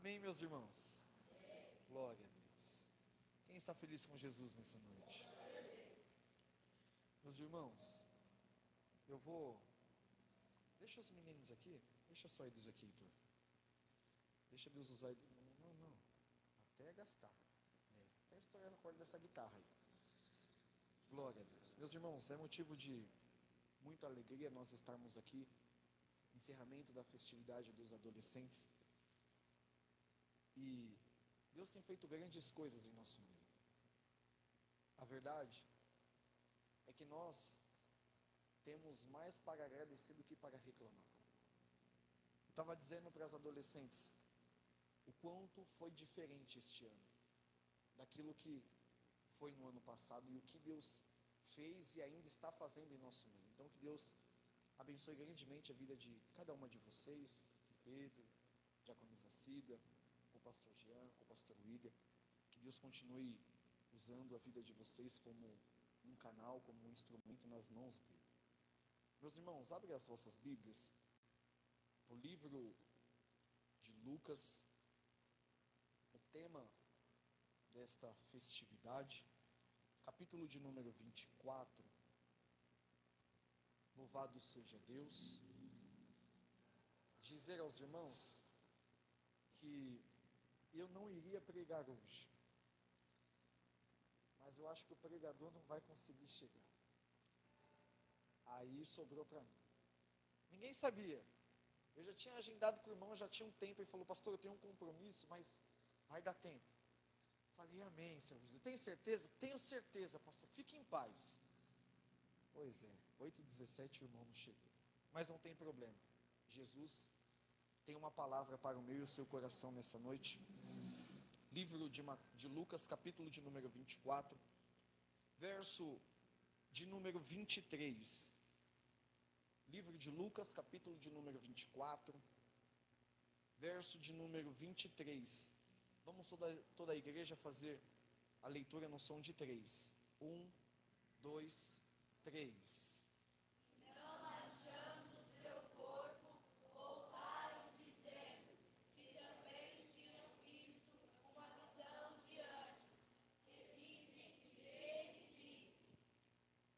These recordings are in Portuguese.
Amém, meus irmãos? Glória a Deus. Quem está feliz com Jesus nessa noite? Meus irmãos, eu vou... Deixa os meninos aqui, deixa só eles aqui, Heitor. Deixa Deus usar... Não. Até gastar. Até estourar a corda dessa guitarra aí. Glória a Deus. Meus irmãos, é motivo de muita alegria nós estarmos aqui. Encerramento da festividade dos adolescentes. E Deus tem feito grandes coisas em nosso meio. A verdade é que nós temos mais para agradecer do que para reclamar. Eu estava dizendo para as adolescentes o quanto foi diferente este ano daquilo que foi no ano passado e o que Deus fez e ainda está fazendo em nosso meio. Então que Deus abençoe grandemente a vida de cada uma de vocês, de Pedro, diaconisa Cida, com o pastor Jean, com o pastor William. Que Deus continue usando a vida de vocês como um canal, como um instrumento nas mãos dele. Meus irmãos, abrem as vossas Bíblias no livro de Lucas, o tema desta festividade, capítulo de número 24. Louvado seja Deus. Dizer aos irmãos que eu não iria pregar hoje, mas eu acho que o pregador não vai conseguir chegar. Aí sobrou para mim. Ninguém sabia. Eu já tinha agendado com o irmão, já tinha um tempo. Ele falou: pastor, eu tenho um compromisso, mas vai dar tempo. Falei: amém, senhor Jesus. Tem certeza? Tenho certeza, pastor. Fique em paz. Pois é, 8h17 o irmão não chegou. Mas não tem problema. Jesus tem uma palavra para o meu e o seu coração nessa noite. Livro de Lucas, capítulo de número 24, verso de número 23. Livro de Lucas, capítulo de número 24, verso de número 23. Vamos toda a igreja fazer a leitura no som de 3. 1, 2, 3.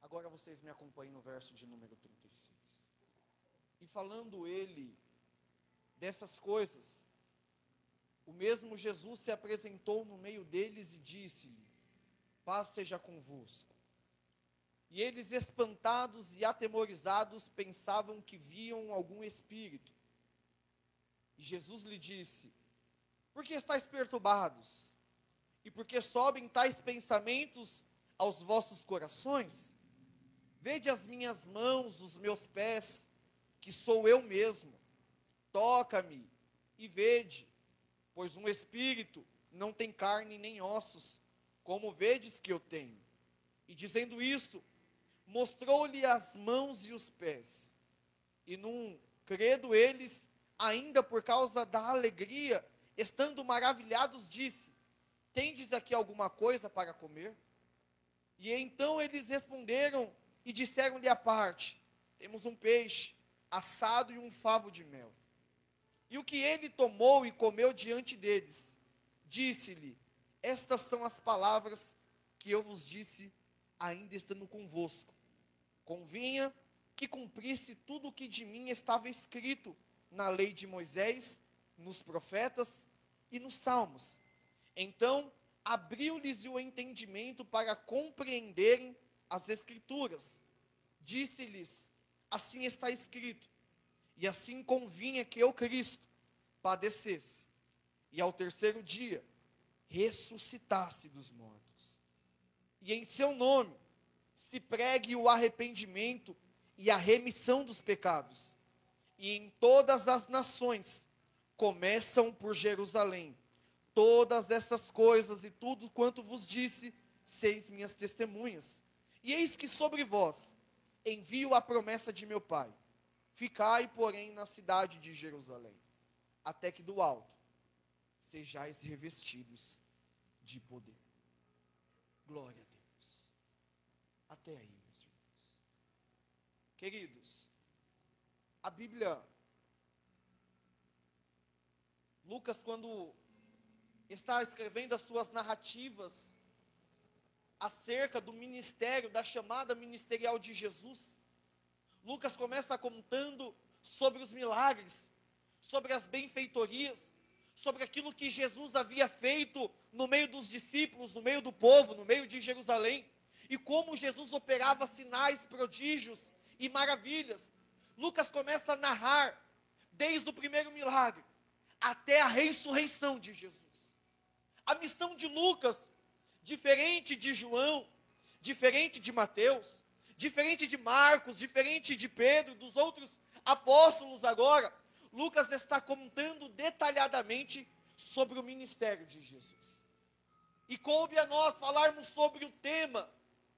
Agora vocês me acompanhem no verso de número 36. E falando ele dessas coisas, o mesmo Jesus se apresentou no meio deles e disse-lhe: paz seja convosco. E eles, espantados e atemorizados, pensavam que viam algum espírito. E Jesus lhe disse: por que estáis perturbados? E por que sobem tais pensamentos aos vossos corações? Vede as minhas mãos, os meus pés, que sou eu mesmo. Toca-me e vede, pois um espírito não tem carne nem ossos, como vedes que eu tenho. E dizendo isto, mostrou-lhe as mãos e os pés. E num credo eles, ainda por causa da alegria, estando maravilhados, disse: tendes aqui alguma coisa para comer? E então eles responderam e disseram-lhe à parte: temos um peixe assado e um favo de mel. E o que ele tomou e comeu diante deles, disse-lhe: estas são as palavras que eu vos disse, ainda estando convosco. Convinha que cumprisse tudo o que de mim estava escrito na lei de Moisés, nos profetas e nos salmos. Então abriu-lhes o entendimento para compreenderem as escrituras. Disse-lhes: assim está escrito, e assim convinha que eu, Cristo, padecesse, e ao terceiro dia ressuscitasse dos mortos, e em seu nome se pregue o arrependimento e a remissão dos pecados, e em todas as nações, começam por Jerusalém. Todas essas coisas e tudo quanto vos disse, seis minhas testemunhas. E eis que sobre vós envio a promessa de meu Pai. Ficai, porém, na cidade de Jerusalém, até que do alto sejais revestidos de poder. Glória a Deus. Até aí, meus irmãos. Queridos, a Bíblia Lucas, quando está escrevendo as suas narrativas acerca do ministério, da chamada ministerial de Jesus, Lucas começa contando sobre os milagres, sobre as benfeitorias, sobre aquilo que Jesus havia feito no meio dos discípulos, no meio do povo, no meio de Jerusalém, e como Jesus operava sinais, prodígios e maravilhas. Lucas começa a narrar, desde o primeiro milagre, até a ressurreição de Jesus. A missão de Lucas, diferente de João, diferente de Mateus, diferente de Marcos, diferente de Pedro, dos outros apóstolos agora, Lucas está contando detalhadamente sobre o ministério de Jesus. E coube a nós falarmos sobre o tema,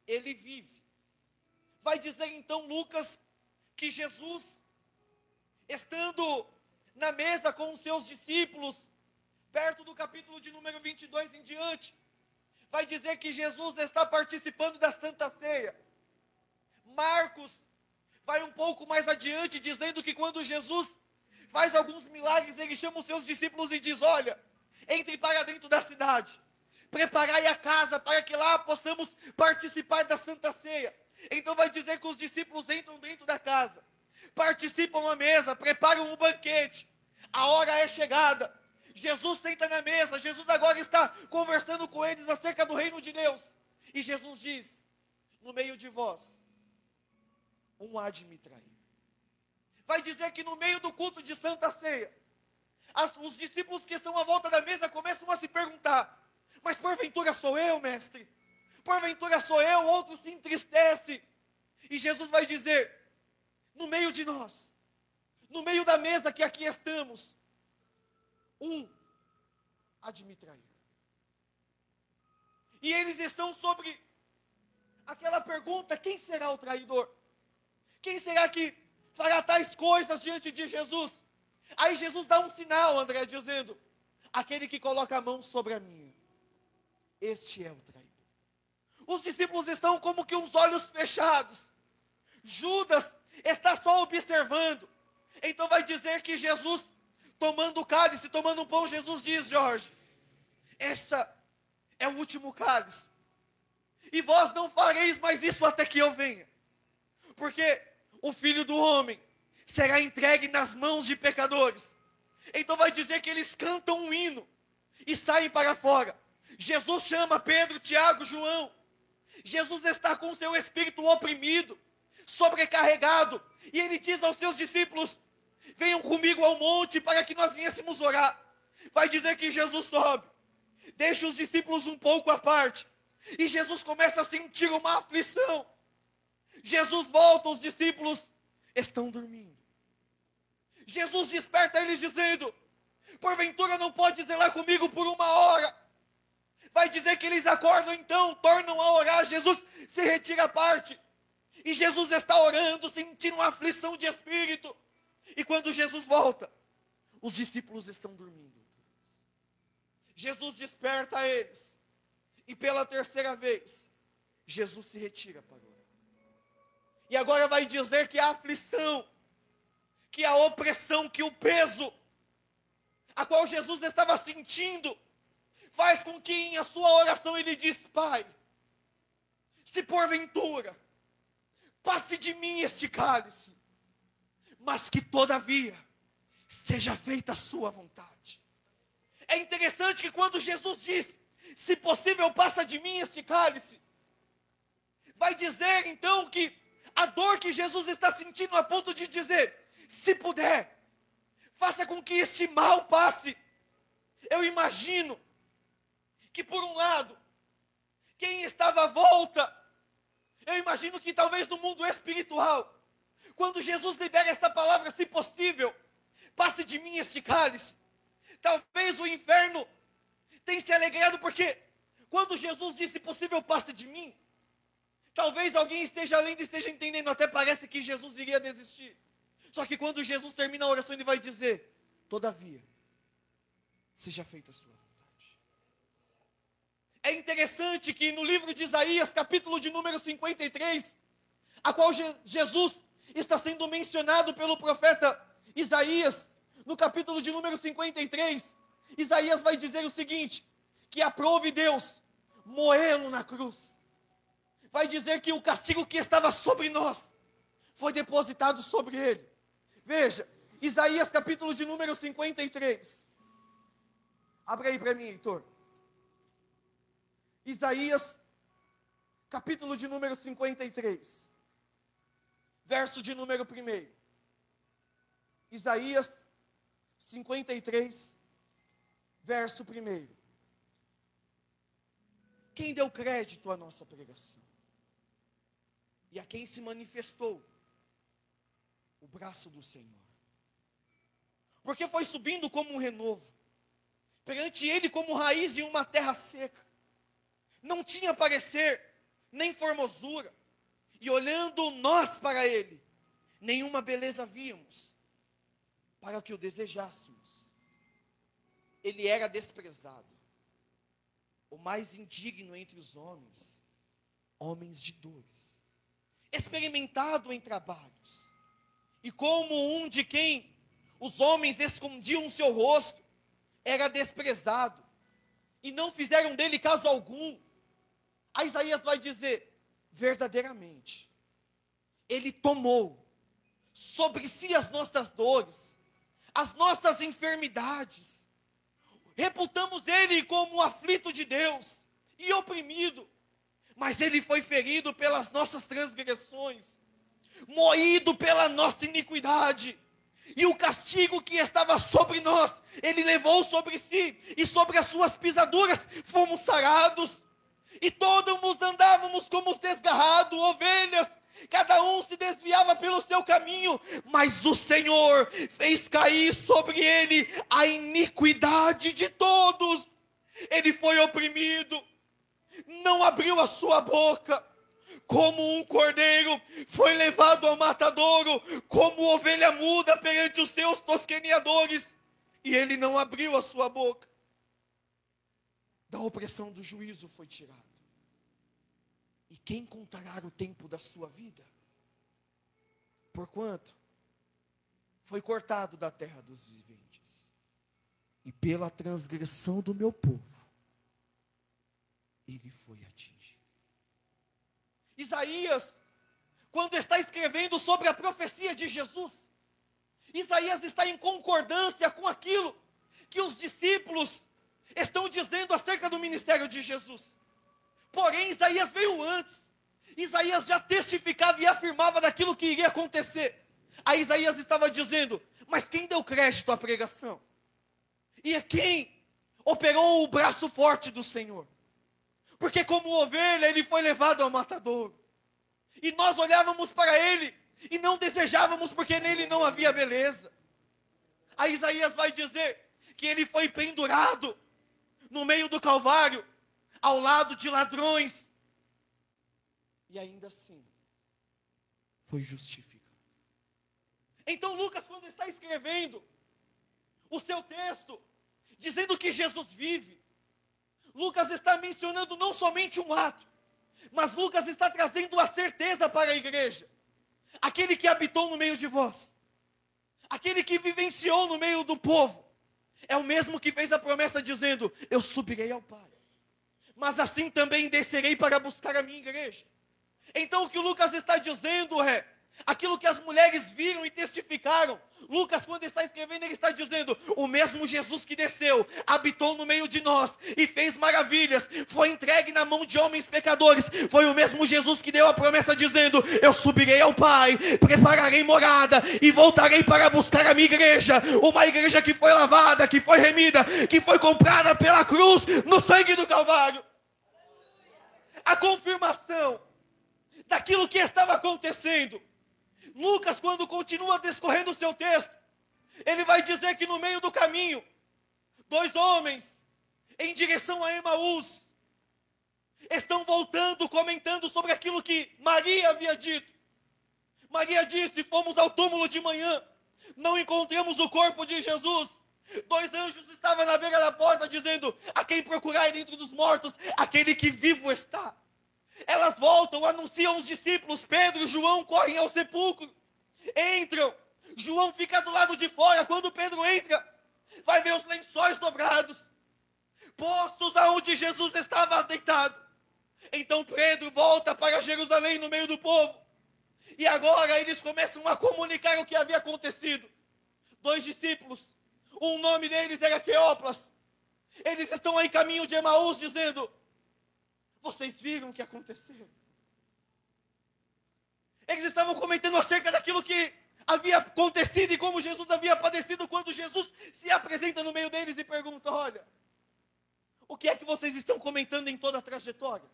ele vive. Vai dizer então Lucas que Jesus, estando na mesa com os seus discípulos, perto do capítulo de número 22 em diante, vai dizer que Jesus está participando da Santa Ceia. Marcos vai um pouco mais adiante, dizendo que quando Jesus faz alguns milagres, ele chama os seus discípulos e diz: olha, entre para dentro da cidade, preparai a casa para que lá possamos participar da Santa Ceia. Então vai dizer que os discípulos entram dentro da casa, participam à mesa, preparam um banquete, a hora é chegada, Jesus senta na mesa, Jesus agora está conversando com eles acerca do reino de Deus, e Jesus diz: no meio de vós, um há de me trair. Vai dizer que no meio do culto de Santa Ceia, os discípulos que estão à volta da mesa começam a se perguntar: mas porventura sou eu, mestre? Porventura sou eu? Outro se entristece. E Jesus vai dizer: no meio de nós, no meio da mesa que aqui estamos, um há de me trair. E eles estão sobre aquela pergunta: quem será o traidor? Quem será que fará tais coisas diante de Jesus? Aí Jesus dá um sinal, André, dizendo: aquele que coloca a mão sobre a minha, este é o traidor. Os discípulos estão como que uns olhos fechados. Judas está só observando. Então vai dizer que Jesus, tomando o cálice, tomando um pão, Jesus diz: Jorge, esta é o último cálice, e vós não fareis mais isso até que eu venha, porque o Filho do Homem será entregue nas mãos de pecadores. Então vai dizer que eles cantam um hino e saem para fora. Jesus chama Pedro, Tiago, João. Jesus está com o seu espírito oprimido, sobrecarregado, e ele diz aos seus discípulos: venham comigo ao monte para que nós viéssemos orar. Vai dizer que Jesus sobe, deixa os discípulos um pouco à parte, e Jesus começa a sentir uma aflição. Jesus volta, os discípulos estão dormindo. Jesus desperta eles dizendo: porventura não pode zelar comigo por 1 hora? Vai dizer que eles acordam então, tornam a orar, Jesus se retira à parte, e Jesus está orando, sentindo uma aflição de espírito, e quando Jesus volta, os discípulos estão dormindo. Jesus desperta eles, e pela terceira vez, Jesus se retira para orar. E agora vai dizer que a aflição, que a opressão, que o peso, a qual Jesus estava sentindo, faz com que em a sua oração ele diz: Pai, se porventura passe de mim este cálice, mas que todavia seja feita a sua vontade. É interessante que quando Jesus diz: se possível passa de mim este cálice, vai dizer então que a dor que Jesus está sentindo, a ponto de dizer: se puder, faça com que este mal passe. Eu imagino que por um lado, quem estava à volta, eu imagino que talvez no mundo espiritual, quando Jesus libera esta palavra: se possível, passe de mim este cálice, talvez o inferno tenha se alegrado, porque quando Jesus disse: se possível, passe de mim, talvez alguém esteja lendo e esteja entendendo, até parece que Jesus iria desistir. Só que quando Jesus termina a oração, ele vai dizer: todavia, seja feita a sua vontade. É interessante que no livro de Isaías, capítulo de número 53, a qual Jesus está sendo mencionado pelo profeta Isaías, no capítulo de número 53, Isaías vai dizer o seguinte, que aprove Deus moê-lo na cruz. Vai dizer que o castigo que estava sobre nós foi depositado sobre ele. Veja, Isaías capítulo de número 53. Abre aí para mim, Heitor. Isaías capítulo de número 53. Verso de número 1. Isaías 53, verso 1. Quem deu crédito à nossa pregação? E a quem se manifestou? O braço do Senhor. Porque foi subindo como um renovo, perante ele como raiz em uma terra seca. Não tinha parecer, nem formosura. E olhando nós para ele, nenhuma beleza víamos, para que o desejássemos. Ele era desprezado, o mais indigno entre os homens, homens de dores, experimentado em trabalhos, e como um de quem os homens escondiam o seu rosto, era desprezado, e não fizeram dele caso algum. A Isaías vai dizer, verdadeiramente, ele tomou sobre si as nossas dores, as nossas enfermidades. Reputamos ele como aflito de Deus e oprimido, mas ele foi ferido pelas nossas transgressões, moído pela nossa iniquidade, e o castigo que estava sobre nós, ele levou sobre si, e sobre as suas pisaduras fomos sarados. E todos andávamos como os desgarrados, ovelhas, cada um se desviava pelo seu caminho, mas o Senhor fez cair sobre ele a iniquidade de todos. Ele foi oprimido, não abriu a sua boca, como um cordeiro foi levado ao matadouro, como ovelha muda perante os seus tosqueneadores, e ele não abriu a sua boca. Da opressão do juízo foi tirado. E quem contará o tempo da sua vida? Porquanto foi cortado da terra dos viventes, e pela transgressão do meu povo, ele foi atingido. Isaías, quando está escrevendo sobre a profecia de Jesus, Isaías está em concordância com aquilo que os discípulos estão dizendo acerca do ministério de Jesus. Porém, Isaías veio antes. Isaías já testificava e afirmava daquilo que iria acontecer. Aí Isaías estava dizendo, mas quem deu crédito à pregação? E é quem operou o braço forte do Senhor? Porque como ovelha, ele foi levado ao matadouro. E nós olhávamos para ele e não desejávamos, porque nele não havia beleza. Aí Isaías vai dizer que ele foi pendurado no meio do Calvário, ao lado de ladrões, e ainda assim foi justificado. Então Lucas, quando está escrevendo o seu texto, dizendo que Jesus vive, Lucas está mencionando não somente um ato, mas Lucas está trazendo a certeza para a igreja. Aquele que habitou no meio de vós, aquele que vivenciou no meio do povo, é o mesmo que fez a promessa dizendo, eu subirei ao Pai, mas assim também descerei para buscar a minha igreja. Então o que Lucas está dizendo é, aquilo que as mulheres viram e testificaram, Lucas, quando está escrevendo, ele está dizendo, o mesmo Jesus que desceu, habitou no meio de nós, e fez maravilhas, foi entregue na mão de homens pecadores, foi o mesmo Jesus que deu a promessa dizendo, eu subirei ao Pai, prepararei morada, e voltarei para buscar a minha igreja, uma igreja que foi lavada, que foi remida, que foi comprada pela cruz, no sangue do Calvário. A confirmação daquilo que estava acontecendo. Lucas, quando continua discorrendo o seu texto, ele vai dizer que no meio do caminho, dois homens, em direção a Emaús, estão voltando, comentando sobre aquilo que Maria havia dito. Maria disse, fomos ao túmulo de manhã, não encontramos o corpo de Jesus. Dois anjos estavam na beira da porta dizendo, a quem procurar dentro dos mortos, aquele que vivo está. Elas voltam, anunciam os discípulos, Pedro e João correm ao sepulcro, entram, João fica do lado de fora. Quando Pedro entra, vai ver os lençóis dobrados, postos aonde Jesus estava deitado. Então Pedro volta para Jerusalém no meio do povo, e agora eles começam a comunicar o que havia acontecido. 2 discípulos, o nome deles era Queopas, eles estão aí caminho de Emaús dizendo: vocês viram o que aconteceu? Eles estavam comentando acerca daquilo que havia acontecido e como Jesus havia padecido, quando Jesus se apresenta no meio deles e pergunta: olha, o que é que vocês estão comentando em toda a trajetória?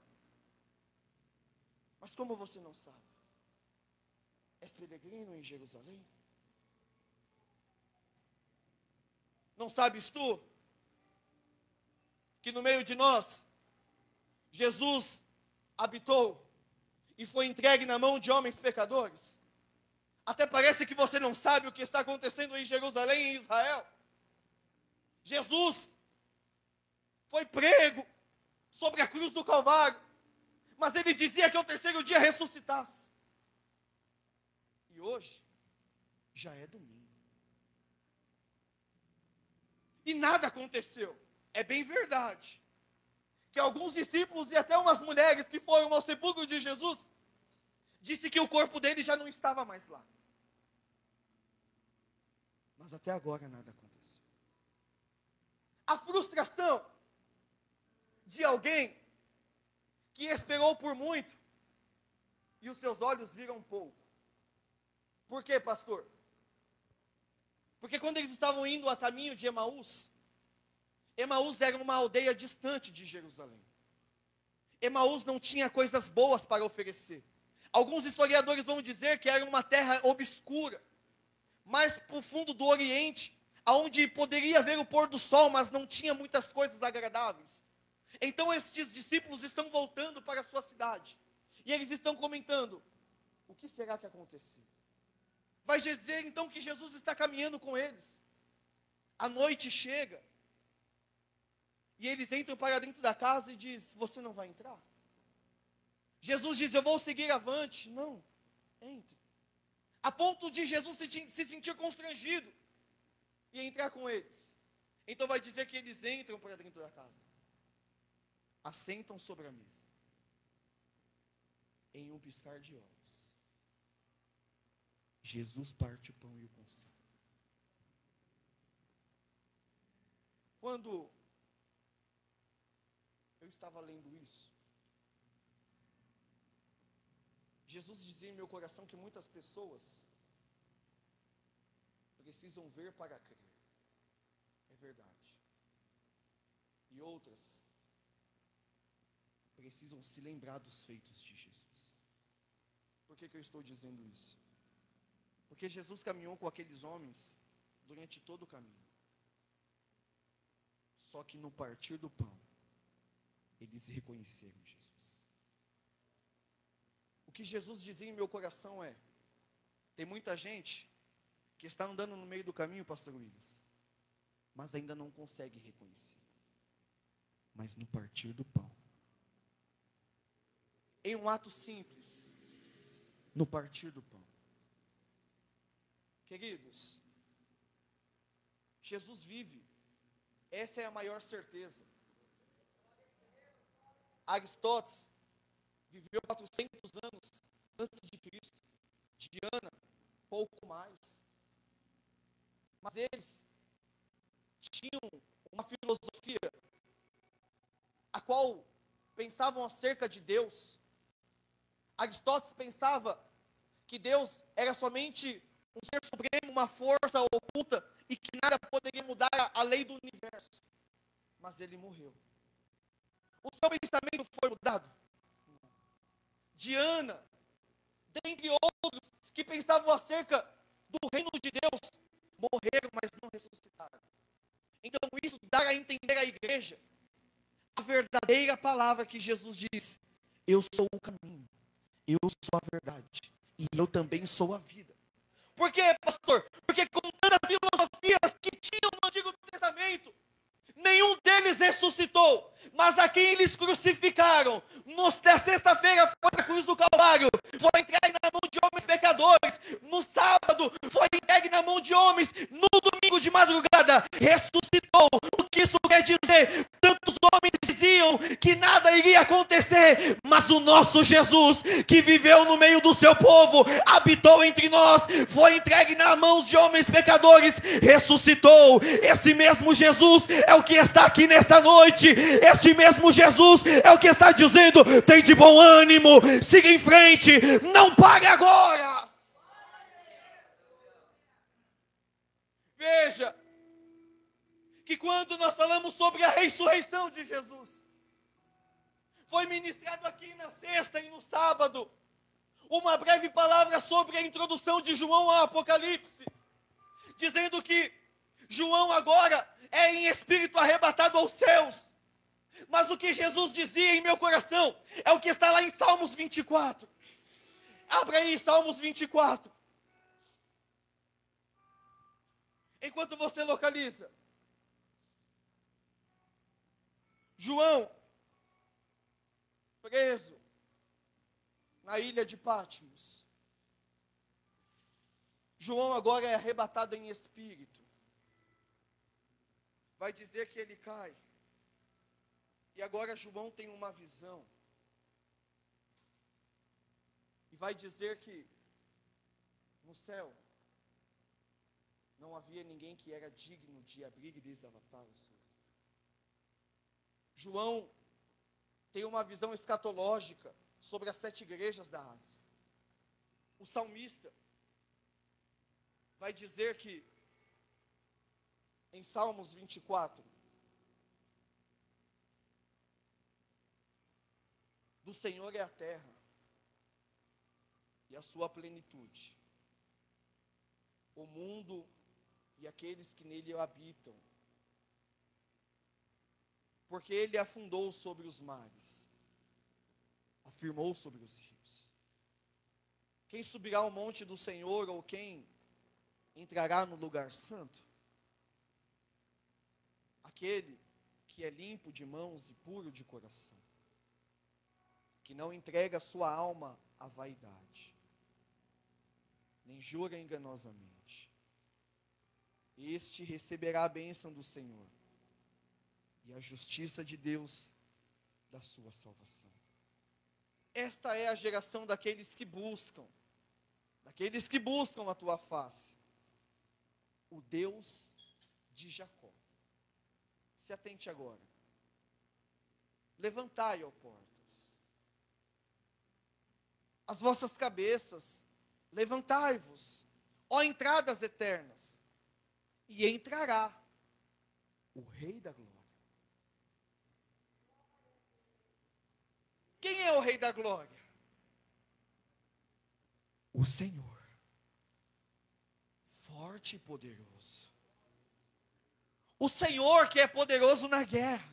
Mas como você não sabe? És peregrino em Jerusalém? Não sabes tu que no meio de nós Jesus habitou e foi entregue na mão de homens pecadores? Até parece que você não sabe o que está acontecendo em Jerusalém, em Israel. Jesus foi prego sobre a cruz do Calvário, mas ele dizia que ao terceiro dia ressuscitasse. E hoje já é domingo. E nada aconteceu. É bem verdade que alguns discípulos e até umas mulheres que foram ao sepulcro de Jesus disse que o corpo dele já não estava mais lá. Mas até agora nada aconteceu. A frustração de alguém que esperou por muito e os seus olhos viram pouco. Por quê, pastor? Porque quando eles estavam indo a caminho de Emaús, Emaús era uma aldeia distante de Jerusalém. Emaús não tinha coisas boas para oferecer. Alguns historiadores vão dizer que era uma terra obscura, mais para o fundo do Oriente, onde poderia ver o pôr do sol, mas não tinha muitas coisas agradáveis. Então estes discípulos estão voltando para a sua cidade, e eles estão comentando: o que será que aconteceu? Vai dizer então que Jesus está caminhando com eles. A noite chega, e eles entram para dentro da casa e diz: você não vai entrar? Jesus diz: eu vou seguir avante. Não, entre. A ponto de Jesus se sentir constrangido e entrar com eles. Então vai dizer que eles entram para dentro da casa, assentam sobre a mesa. Em um piscar de olhos, Jesus parte o pão e o consagra. Quando eu estava lendo isso, Jesus dizia em meu coração que muitas pessoas precisam ver para crer. É verdade. E outras precisam se lembrar dos feitos de Jesus. Por que eu estou dizendo isso? Porque Jesus caminhou com aqueles homens durante todo o caminho. Só que no partir do pão, eles reconheceram Jesus. O que Jesus dizia em meu coração é: tem muita gente que está andando no meio do caminho, pastor Willis, mas ainda não consegue reconhecer. Mas no partir do pão, em um ato simples, no partir do pão. Queridos, Jesus vive. Essa é a maior certeza. Aristóteles viveu 400 anos antes de Cristo. Diana, pouco mais. Mas eles tinham uma filosofia a qual pensavam acerca de Deus. Aristóteles pensava que Deus era somente um ser supremo, uma força oculta, e que nada poderia mudar a lei do universo. Mas ele morreu. O seu pensamento foi mudado? Não. Diana, dentre outros que pensavam acerca do reino de Deus, morreram, mas não ressuscitaram. Então isso dá a entender à igreja a verdadeira palavra que Jesus diz: eu sou o caminho, eu sou a verdade, e eu também sou a vida. Por quê, pastor? Porque com tantas filosofias que tinham no Antigo Testamento, nenhum deles ressuscitou. mas a quem eles crucificaram, na sexta-feira foi na cruz do Calvário, foi entregue na mão de homens pecadores, no sábado foi entregue na mão de homens, no domingo de madrugada ressuscitou. O que isso quer dizer? Tantos homens diziam que nada iria acontecer, mas o nosso Jesus, que viveu no meio do seu povo, habitou entre nós, foi entregue nas mãos de homens pecadores, ressuscitou. Esse mesmo Jesus é o que está aqui nesta noite. Este mesmo Jesus é o que está dizendo: tem de bom ânimo, siga em frente, não pare agora. Veja que quando nós falamos sobre a ressurreição de Jesus, foi ministrado aqui na sexta e no sábado uma breve palavra sobre a introdução de João ao Apocalipse, dizendo que João agora é em espírito arrebatado aos céus. Mas o que Jesus dizia em meu coração é o que está lá em Salmos 24. Abra aí Salmos 24. Enquanto você localiza, João, preso na ilha de Patmos. João agora é arrebatado em espírito. Vai dizer que ele cai. E agora João tem uma visão. E vai dizer que no céu não havia ninguém que era digno de abrir e desatar o seu. João tem uma visão escatológica sobre as 7 igrejas da Ásia. O salmista vai dizer que em Salmos 24, do Senhor é a terra e a sua plenitude, o mundo e aqueles que nele habitam, porque ele afundou sobre os mares, afirmou sobre os rios. Quem subirá ao monte do Senhor, ou quem entrará no lugar santo? Aquele que é limpo de mãos e puro de coração, que não entrega sua alma à vaidade, nem jura enganosamente. Este receberá a bênção do Senhor e a justiça de Deus da sua salvação. Esta é a geração daqueles que buscam a tua face, o Deus de Jacó. Se atente agora. Levantai, ó portas, as vossas cabeças, levantai-vos, ó entradas eternas, e entrará o Rei da Glória. Quem é o Rei da Glória? O Senhor, forte e poderoso. O Senhor que é poderoso na guerra.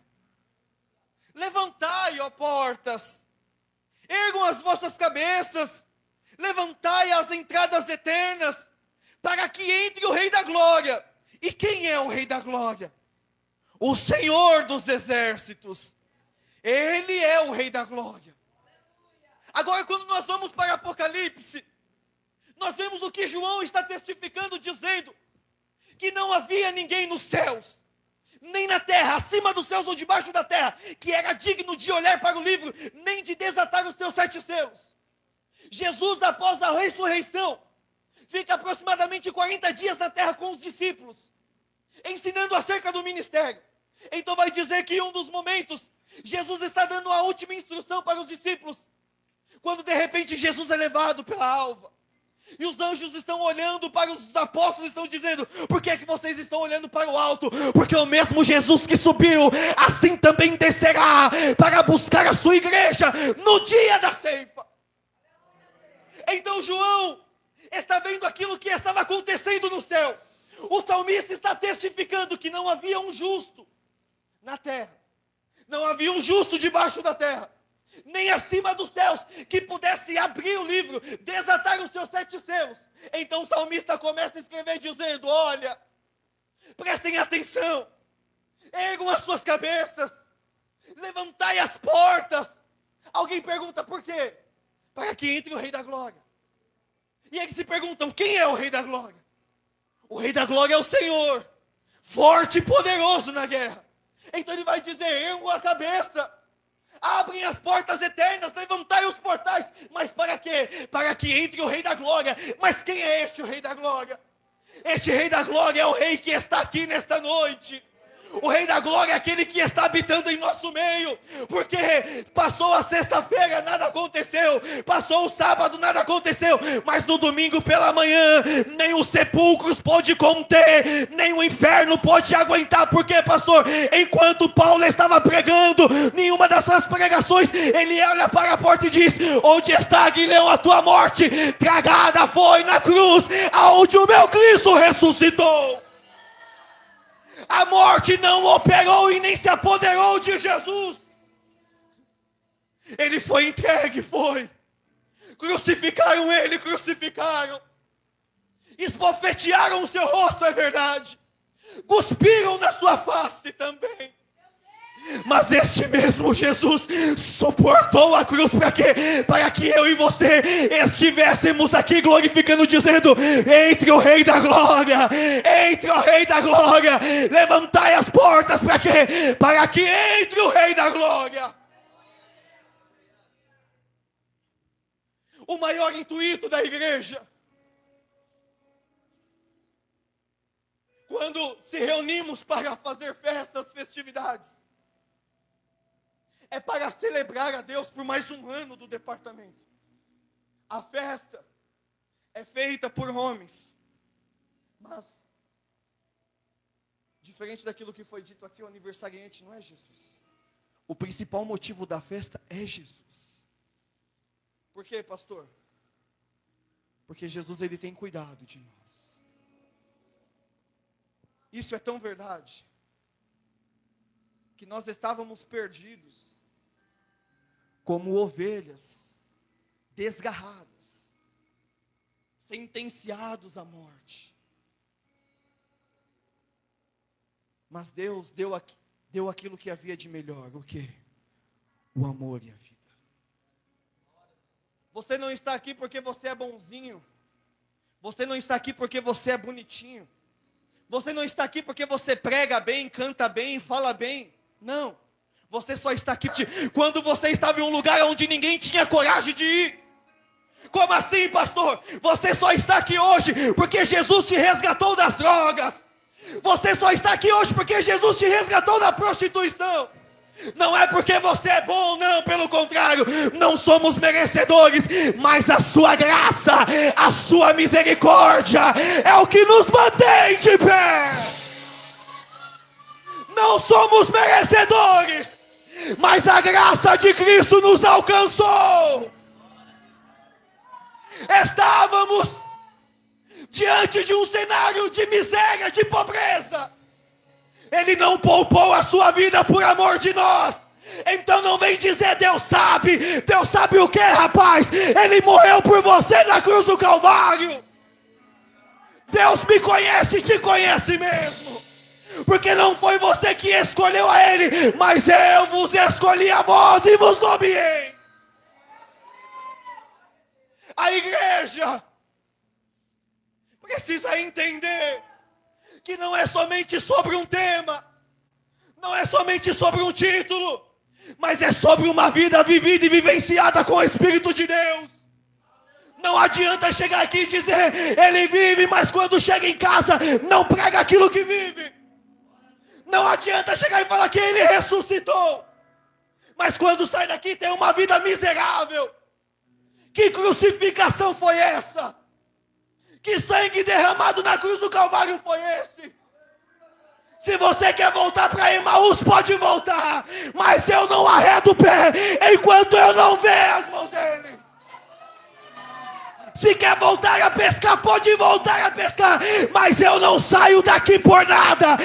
Levantai, ó portas, ergam as vossas cabeças, levantai as entradas eternas, para que entre o Rei da Glória. E quem é o Rei da Glória? O Senhor dos exércitos. Ele é o Rei da Glória. Agora, quando nós vamos para Apocalipse, nós vemos o que João está testificando, dizendo que não havia ninguém nos céus, nem na terra, acima dos céus ou debaixo da terra, que era digno de olhar para o livro, nem de desatar os seus 7 selos. Jesus, após a ressurreição, fica aproximadamente 40 dias na terra com os discípulos, ensinando acerca do ministério. Então vai dizer que em um dos momentos, Jesus está dando a última instrução para os discípulos, quando de repente Jesus é levado pela alva. E os anjos estão olhando para os apóstolos e estão dizendo: por que é que vocês estão olhando para o alto? Porque o mesmo Jesus que subiu, assim também descerá para buscar a sua igreja no dia da ceifa. Então João está vendo aquilo que estava acontecendo no céu. O salmista está testificando que não havia um justo na terra, não havia um justo debaixo da terra, nem acima dos céus, que pudesse abrir o livro, desatar os seus 7 selos. Então o salmista começa a escrever dizendo: olha, prestem atenção, ergam as suas cabeças, levantem levantai as portas. Alguém pergunta por quê? Para que entre o Rei da Glória. E eles se perguntam, quem é o Rei da Glória? O Rei da Glória é o Senhor, forte e poderoso na guerra. Então ele vai dizer, ergo a cabeça, abrem as portas eternas, levantai os portais. Mas para quê? Para que entre o Rei da Glória. Mas quem é este o Rei da Glória? Este Rei da Glória é o Rei que está aqui nesta noite. O Rei da Glória é aquele que está habitando em nosso meio. Porque passou a sexta-feira, nada aconteceu. Passou o sábado, nada aconteceu. Mas no domingo pela manhã, nem os sepulcros pode conter, nem o inferno pode aguentar. Por quê, pastor? Enquanto Paulo estava pregando, nenhuma das suas pregações, ele olha para a porta e diz, onde está, Guilherme, a tua morte? Tragada foi na cruz, aonde o meu Cristo ressuscitou. A morte não operou e nem se apoderou de Jesus. Ele foi entregue, foi. Crucificaram ele, crucificaram. Esbofetearam o seu rosto, é verdade. Cuspiram na sua face também. Mas este mesmo Jesus suportou a cruz para quê? Para que eu e você estivéssemos aqui glorificando, dizendo, entre o Rei da Glória, entre o Rei da Glória, levantai as portas para quê? Para que entre o Rei da Glória. O maior intuito da igreja, quando se reunimos para fazer festas, festividades, é para celebrar a Deus por mais um ano do departamento. A festa é feita por homens. Mas, diferente daquilo que foi dito aqui, o aniversariante não é Jesus. O principal motivo da festa é Jesus. Por quê, pastor? Porque Jesus, ele tem cuidado de nós. Isso é tão verdade, que nós estávamos perdidos, como ovelhas desgarradas, sentenciados à morte. Mas Deus deu aquilo que havia de melhor. O quê? O amor e a vida. Você não está aqui porque você é bonzinho. Você não está aqui porque você é bonitinho. Você não está aqui porque você prega bem, canta bem, fala bem. Não. Você só está aqui quando você estava em um lugar onde ninguém tinha coragem de ir. Como assim, pastor? Você só está aqui hoje porque Jesus te resgatou das drogas. Você só está aqui hoje porque Jesus te resgatou da prostituição. Não é porque você é bom, não, pelo contrário, não somos merecedores, mas a sua graça, a sua misericórdia é o que nos mantém de pé. Não somos merecedores, mas a graça de Cristo nos alcançou. Estávamos diante de um cenário de miséria, de pobreza. Ele não poupou a sua vida por amor de nós. Então não vem dizer Deus sabe o que, rapaz? Ele morreu por você na cruz do Calvário. Deus me conhece e te conhece mesmo. Porque não foi você que escolheu a Ele, mas eu vos escolhi a vós e vos nomeei. A igreja precisa entender que não é somente sobre um tema, não é somente sobre um título, mas é sobre uma vida vivida e vivenciada com o Espírito de Deus. Não adianta chegar aqui e dizer, ele vive, mas quando chega em casa, não prega aquilo que vive. Não adianta chegar e falar que ele ressuscitou, mas quando sai daqui tem uma vida miserável. Que crucificação foi essa? Que sangue derramado na cruz do Calvário foi esse? Se você quer voltar para Emaús, pode voltar, mas eu não arredo o pé enquanto eu não ver as mãos dele. Se quer voltar a pescar, pode voltar a pescar, mas eu não saio daqui por nada.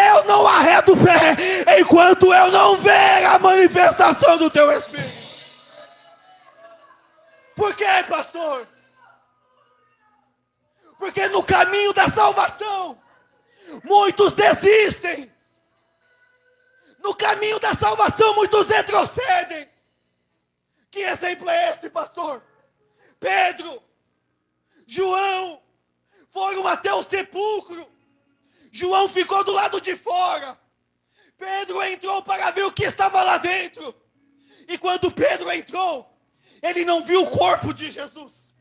Eu não arredo o pé enquanto eu não ver a manifestação do teu Espírito. Por quê, pastor? Porque no caminho da salvação, muitos desistem. No caminho da salvação, muitos retrocedem. Que exemplo é esse, pastor? Pedro, João, foram até o sepulcro. João ficou do lado de fora. Pedro entrou para ver o que estava lá dentro. E quando Pedro entrou, ele não viu o corpo de Jesus.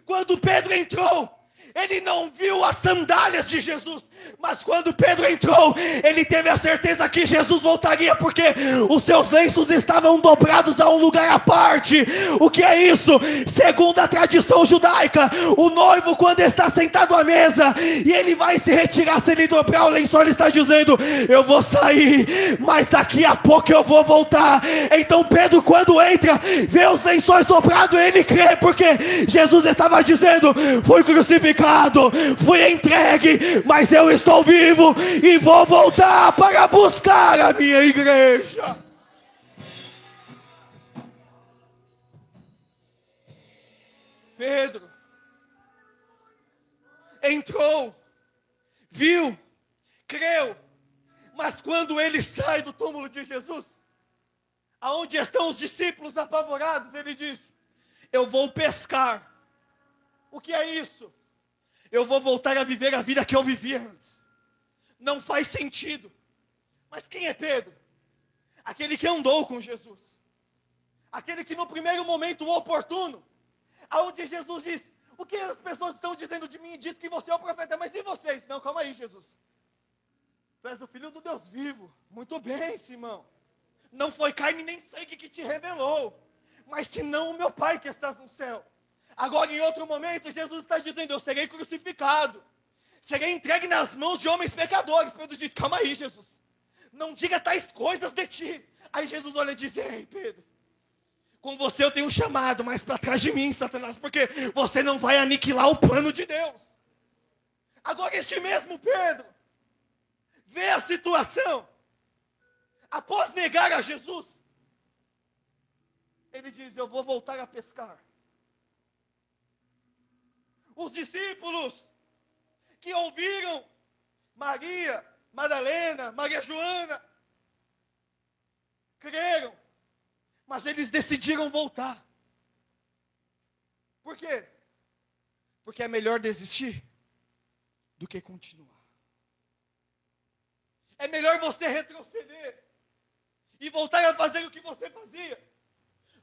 Quando Pedro entrou, ele não viu as sandálias de Jesus. Mas quando Pedro entrou, ele teve a certeza que Jesus voltaria, porque os seus lenços estavam dobrados a um lugar à parte. O que é isso? Segundo a tradição judaica, o noivo, quando está sentado à mesa e ele vai se retirar, se ele dobrar o lençol, ele está dizendo: eu vou sair, mas daqui a pouco eu vou voltar. Então Pedro, quando entra, vê os lençóis dobrados, ele crê, porque Jesus estava dizendo: fui crucificado, fui entregue, mas eu estou vivo e vou voltar para buscar a minha igreja. Pedro entrou, viu, creu, mas quando ele sai do túmulo de Jesus, aonde estão os discípulos apavorados, ele diz: eu vou pescar. O que é isso? Eu vou voltar a viver a vida que eu vivia antes. Não faz sentido. Mas quem é Pedro? Aquele que andou com Jesus. Aquele que no primeiro momento oportuno, aonde Jesus diz: o que as pessoas estão dizendo de mim? Diz que você é o profeta, mas e vocês? Não, calma aí, Jesus. Tu és o filho do Deus vivo. Muito bem, Simão. Não foi carne nem sangue que te revelou, mas senão o meu Pai que estás no céu. Agora, em outro momento, Jesus está dizendo: eu serei crucificado, serei entregue nas mãos de homens pecadores. Pedro diz: calma aí, Jesus, não diga tais coisas de ti. Aí Jesus olha e diz: ei, Pedro, com você eu tenho um chamado, mas para trás de mim, Satanás, porque você não vai aniquilar o plano de Deus. Agora, este mesmo Pedro vê a situação, após negar a Jesus, ele diz: eu vou voltar a pescar. Os discípulos que ouviram Maria, Madalena, Maria Joana, creram, mas eles decidiram voltar. Por quê? Porque é melhor desistir do que continuar. É melhor você retroceder e voltar a fazer o que você fazia,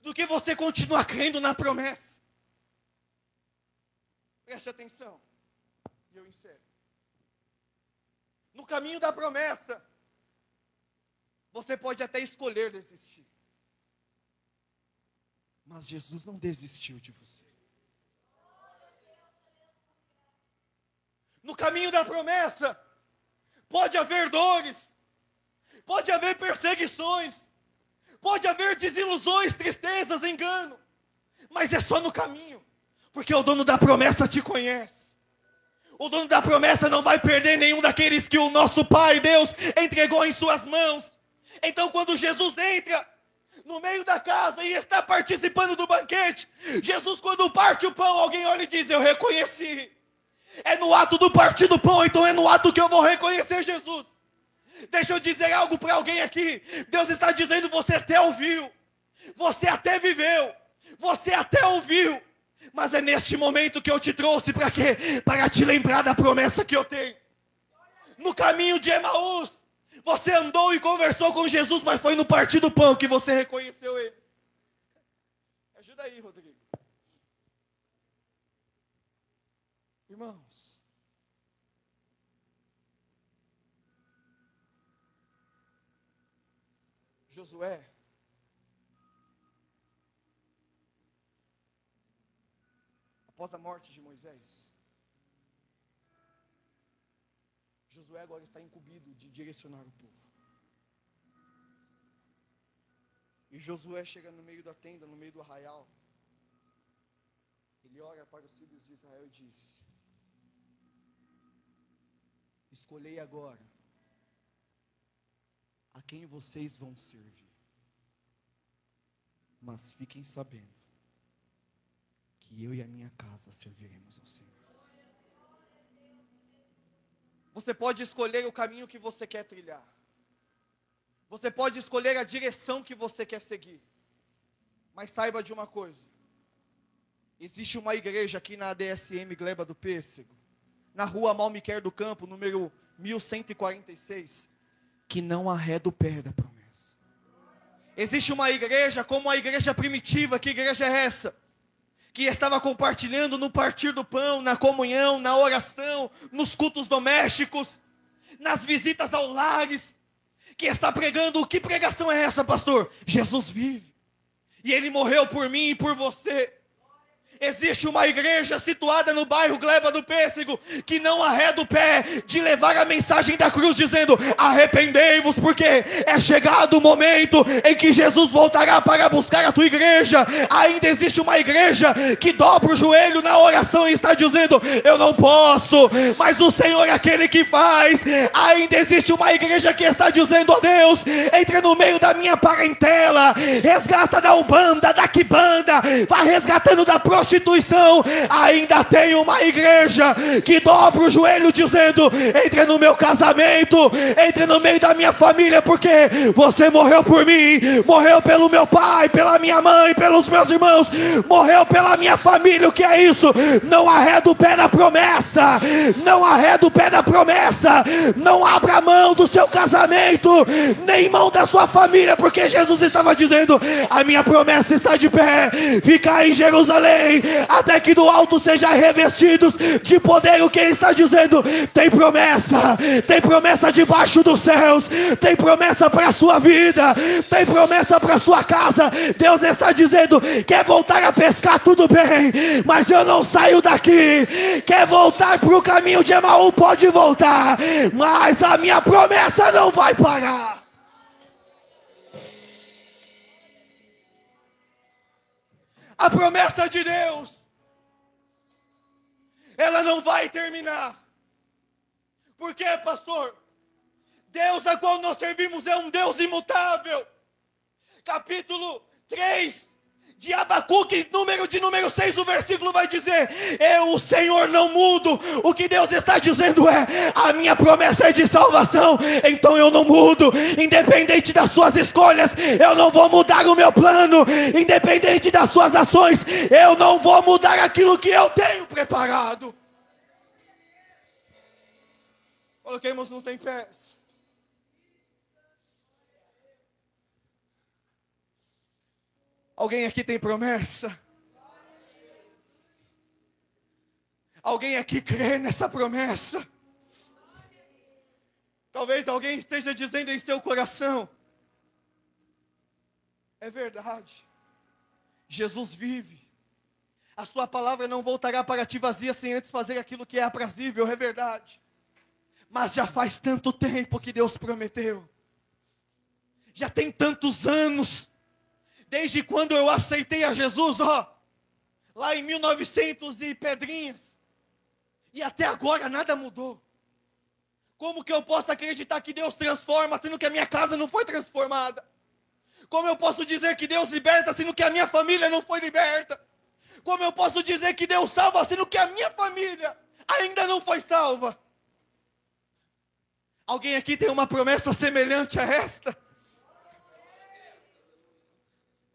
do que você continuar crendo na promessa. Preste atenção, e eu encerro. No caminho da promessa, você pode até escolher desistir, mas Jesus não desistiu de você. No caminho da promessa, pode haver dores, pode haver perseguições, pode haver desilusões, tristezas, engano, mas é só no caminho. Porque o dono da promessa te conhece. O dono da promessa não vai perder nenhum daqueles que o nosso Pai, Deus, entregou em suas mãos. Então, quando Jesus entra no meio da casa e está participando do banquete, Jesus, quando parte o pão, alguém olha e diz: eu reconheci. É no ato do partir do pão, então é no ato que eu vou reconhecer Jesus. Deixa eu dizer algo para alguém aqui. Deus está dizendo: você até ouviu, você até viveu, você até ouviu, mas é neste momento que eu te trouxe para quê? Para te lembrar da promessa que eu tenho. No caminho de Emaús, você andou e conversou com Jesus, mas foi no partir do pão que você reconheceu Ele. Ajuda aí, Rodrigo. Irmãos, Josué, após a morte de Moisés, Josué agora está incumbido de direcionar o povo. E Josué chega no meio da tenda, no meio do arraial. Ele olha para os filhos de Israel e diz: escolhei agora a quem vocês vão servir, mas fiquem sabendo que eu e a minha casa serviremos ao Senhor. Você pode escolher o caminho que você quer trilhar, Você pode escolher a direção que você quer seguir. Mas saiba de uma coisa. Existe uma igreja aqui na ADSM Gleba do Pêssego, na rua Malmiquer do Campo, número 1146, que não arreda o pé da promessa. Existe uma igreja, como a igreja primitiva, que igreja é essa? Que estava compartilhando no partir do pão, na comunhão, na oração, nos cultos domésticos, nas visitas aos lares, que está pregando. Que pregação é essa, pastor? Jesus vive, e Ele morreu por mim e por você. Existe uma igreja situada no bairro Gleba do Pêssego, que não arreda o pé de levar a mensagem da cruz, dizendo: arrependei-vos, porque é chegado o momento em que Jesus voltará para buscar a tua igreja. Ainda existe uma igreja que dobra o joelho na oração e está dizendo: eu não posso, mas o Senhor é aquele que faz. Ainda existe uma igreja que está dizendo: ó Deus, entra no meio da minha parentela, resgata da Umbanda, da Quibanda, vai resgatando da prostituição. Ainda tem uma igreja que dobra o joelho dizendo: entre no meu casamento, entre no meio da minha família, porque você morreu por mim, morreu pelo meu pai, pela minha mãe, pelos meus irmãos, morreu pela minha família. O que é isso? Não arreda o pé da promessa, não arreda o pé da promessa, não abra mão do seu casamento, nem mão da sua família, porque Jesus estava dizendo: a minha promessa está de pé, fica em Jerusalém, até que do alto sejam revestidos de poder. O que Ele está dizendo? Tem promessa debaixo dos céus, tem promessa para a sua vida, tem promessa para a sua casa. Deus está dizendo: quer voltar a pescar, tudo bem, mas eu não saio daqui. Quer voltar para o caminho de Emaú, pode voltar, mas a minha promessa não vai parar. A promessa de Deus, ela não vai terminar. Por quê, pastor? Deus a qual nós servimos é um Deus imutável. Capítulo 3 de Abacuque, número 6, o versículo vai dizer: eu, o Senhor, não mudo. O que Deus está dizendo é: a minha promessa é de salvação, então eu não mudo. Independente das suas escolhas, eu não vou mudar o meu plano. Independente das suas ações, eu não vou mudar aquilo que eu tenho preparado. Coloquemos-nos em pé. Alguém aqui tem promessa? Alguém aqui crê nessa promessa? Talvez alguém esteja dizendo em seu coração: é verdade, Jesus vive, a sua palavra não voltará para ti vazia sem antes fazer aquilo que é aprazível. É verdade, mas já faz tanto tempo que Deus prometeu, já tem tantos anos, desde quando eu aceitei a Jesus, lá em 1900 e pedrinhas, e até agora nada mudou. Como que eu posso acreditar que Deus transforma, sendo que a minha casa não foi transformada? Como eu posso dizer que Deus liberta, sendo que a minha família não foi liberta? Como eu posso dizer que Deus salva, sendo que a minha família ainda não foi salva? Alguém aqui tem uma promessa semelhante a esta?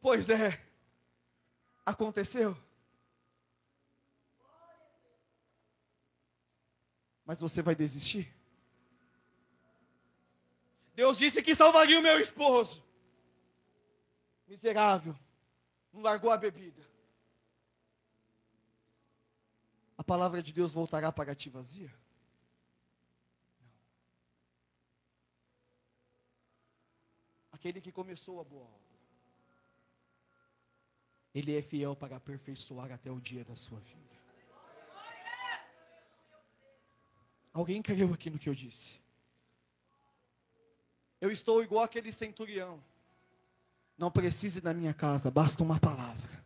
Pois é, aconteceu. Mas você vai desistir? Deus disse que salvaria o meu esposo. Miserável, não largou a bebida. A palavra de Deus voltará para ti vazia? Não. Aquele que começou a boa obra, Ele é fiel para aperfeiçoar até o dia da sua vida. Alguém creu aqui no que eu disse? Eu estou igual aquele centurião. Não precise da minha casa, basta uma palavra.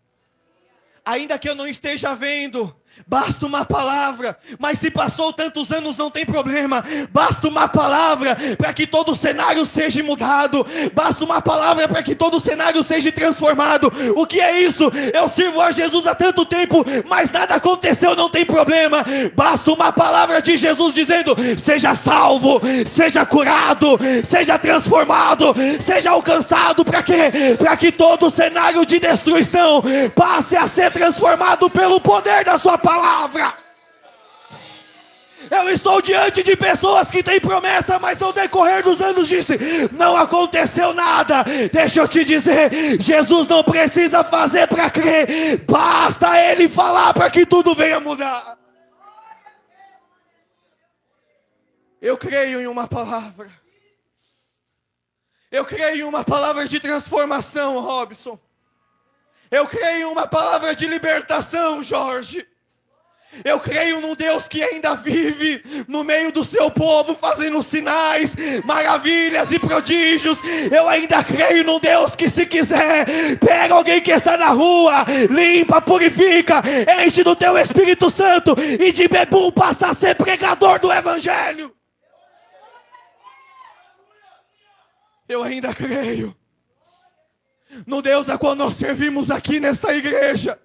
Ainda que eu não esteja vendo, basta uma palavra. Mas se passou tantos anos, não tem problema. Basta uma palavra para que todo o cenário seja mudado. Basta uma palavra para que todo o cenário seja transformado. O que é isso? Eu sirvo a Jesus há tanto tempo, mas nada aconteceu, não tem problema. Basta uma palavra de Jesus dizendo: seja salvo, seja curado, seja transformado, seja alcançado. Para quê? Para que todo o cenário de destruição passe a ser transformado pelo poder da sua palavra. Eu estou diante de pessoas que têm promessa, mas ao decorrer dos anos disse: não aconteceu nada. Deixa eu te dizer, Jesus não precisa fazer para crer, basta Ele falar para que tudo venha mudar. Eu creio em uma palavra. Eu creio em uma palavra de transformação, Robson. Eu creio em uma palavra de libertação, Jorge. Eu creio num Deus que ainda vive no meio do seu povo, fazendo sinais, maravilhas e prodígios. Eu ainda creio num Deus que, se quiser, pega alguém que está na rua, limpa, purifica, enche do teu Espírito Santo e de bebum passa a ser pregador do Evangelho. Eu ainda creio no Deus a qual nós servimos aqui nessa igreja,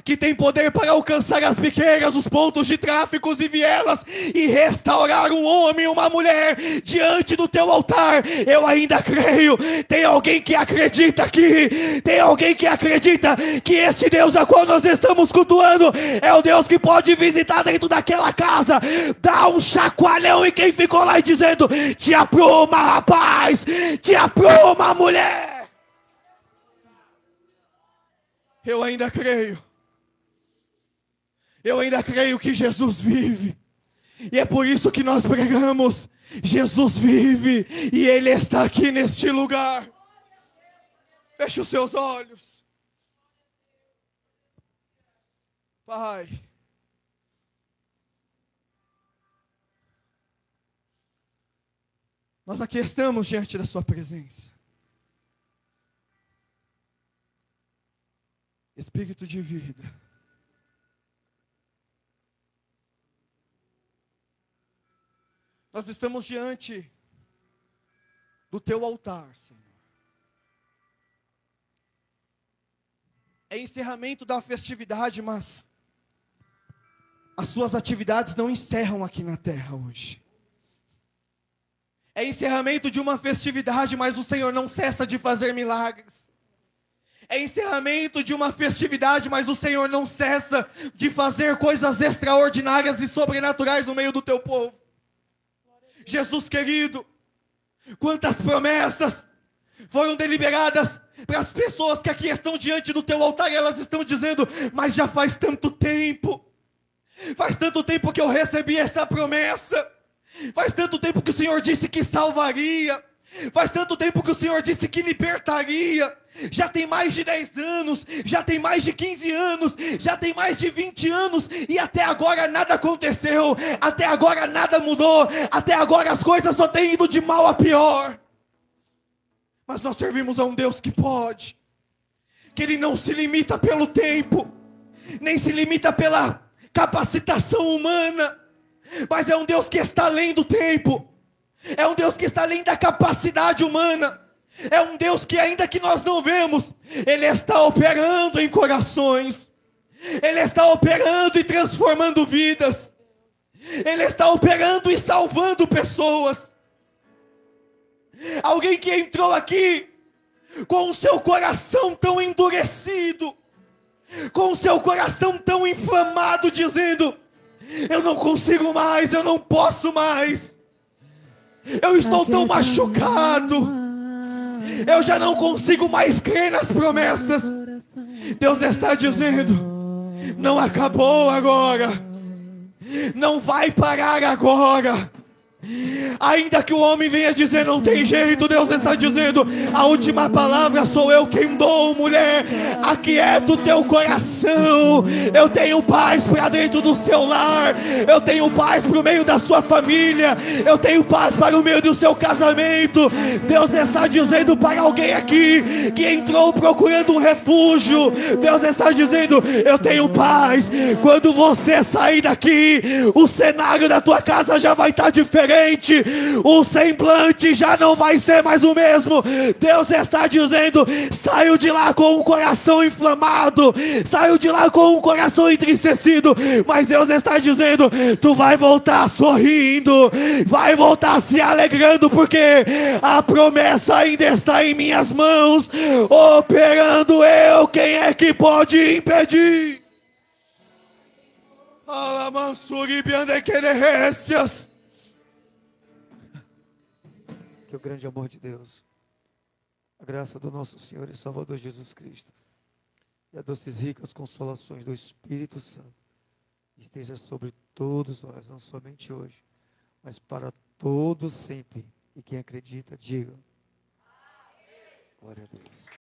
que tem poder para alcançar as biqueiras, os pontos de tráficos e vielas e restaurar um homem e uma mulher diante do teu altar. Eu ainda creio. Tem alguém que acredita aqui? Tem alguém que acredita que esse Deus a qual nós estamos cultuando é o Deus que pode visitar dentro daquela casa, dar um chacoalhão em quem ficou lá e dizendo: te apruma, rapaz, te apruma, mulher. Eu ainda creio. Eu ainda creio que Jesus vive. E é por isso que nós pregamos: Jesus vive e Ele está aqui neste lugar. Feche os seus olhos. Pai, nós aqui estamos diante da sua presença. Espírito de vida, nós estamos diante do teu altar, Senhor. É encerramento da festividade, mas as suas atividades não encerram aqui na terra hoje. É encerramento de uma festividade, mas o Senhor não cessa de fazer milagres. É encerramento de uma festividade, mas o Senhor não cessa de fazer coisas extraordinárias e sobrenaturais no meio do teu povo. Jesus querido, quantas promessas foram deliberadas para as pessoas que aqui estão diante do teu altar, e elas estão dizendo: mas já faz tanto tempo que eu recebi essa promessa, faz tanto tempo que o Senhor disse que salvaria, faz tanto tempo que o Senhor disse que libertaria. Já tem mais de 10 anos, já tem mais de 15 anos, já tem mais de 20 anos, e até agora nada aconteceu, até agora nada mudou, até agora as coisas só têm ido de mal a pior. Mas nós servimos a um Deus que pode, que Ele não se limita pelo tempo, nem se limita pela capacitação humana, mas é um Deus que está além do tempo, é um Deus que está além da capacidade humana. É um Deus que, ainda que nós não vemos, Ele está operando em corações, Ele está operando e transformando vidas, Ele está operando e salvando pessoas. Alguém que entrou aqui com o seu coração tão endurecido, com o seu coração tão inflamado, dizendo: eu não consigo mais, eu não posso mais, eu estou tão machucado, eu já não consigo mais crer nas promessas. Deus está dizendo: não acabou agora, não vai parar agora. Ainda que o homem venha dizer não tem jeito, Deus está dizendo: a última palavra sou eu quem dou, mulher. Aquieta o teu coração. Eu tenho paz para dentro do seu lar, eu tenho paz para o meio da sua família, eu tenho paz para o meio do seu casamento. Deus está dizendo para alguém aqui que entrou procurando um refúgio, Deus está dizendo: eu tenho paz. Quando você sair daqui, o cenário da tua casa já vai estar diferente, o semblante já não vai ser mais o mesmo. Deus está dizendo: saiu de lá com um coração inflamado, saiu de lá com um coração entristecido, mas Deus está dizendo: tu vai voltar sorrindo, vai voltar se alegrando, porque a promessa ainda está em minhas mãos, operando eu, quem é que pode impedir? Que o grande amor de Deus, a graça do nosso Senhor e Salvador Jesus Cristo e as doces ricas consolações do Espírito Santo esteja sobre todos nós, não somente hoje, mas para todos sempre. E quem acredita, diga: glória a Deus.